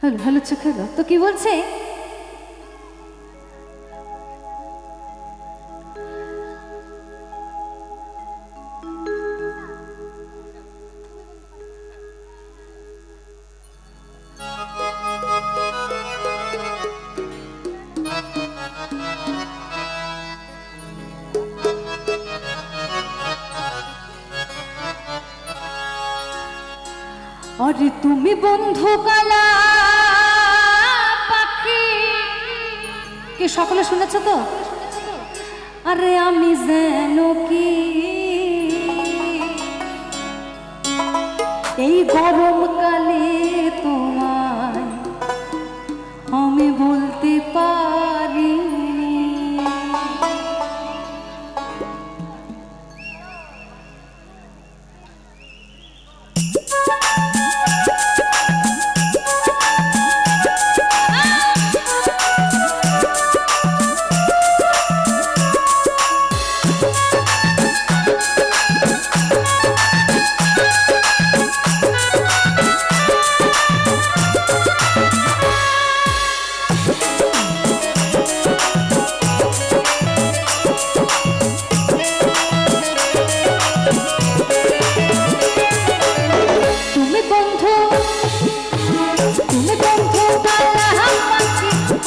Hello hello চোখেলো তো কি বলছে? আরে তুমি বন্ধু কালা পাখি, কি সকলে শুনেছো তো? আরে আমি যেন কি এই গরমকালে তোমায় আমি বলতে পারি।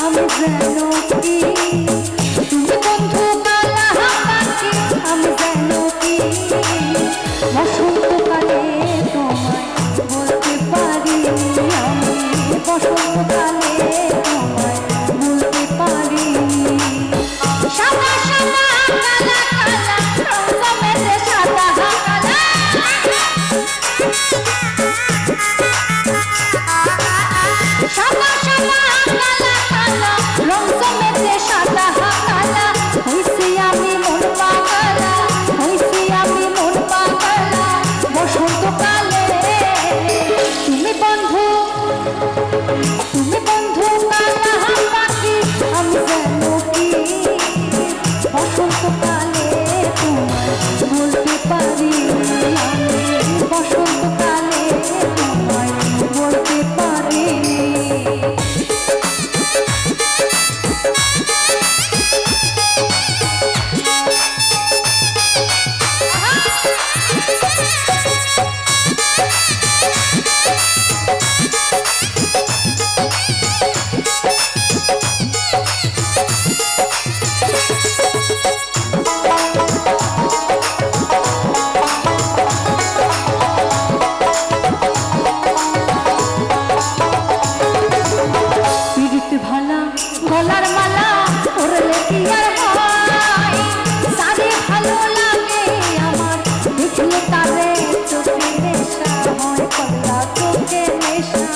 আমি যেন কি তুমি বন্ধু কালা পাখি, আমি যেন কি বসন্তকালে তোমায় বলতে পারি। আমি বসন্তকালে তোমায় বলতে পারি। সাদা সাদা কালা কালা রঙ মেতে সাদা কালা, সাদা সাদা কালা কালা রঙ মেতে সাদা কালা। হইছি আমি মন পাগলা, হইছি আমি মন পাগলা বসন্তকালে। তুমি বন্ধু কালা পাখি, আমি যেন কি বসন্তকালে তোমায় বলতে পারি। আমি বসন্তকালে তোমায় বলতে পারি। গলার মালা পরলে কি আর হয়, সারে ভালো লাগে আমার দেখলে তারে চোখে নেশা হয়, পাগলা চোখে নেশা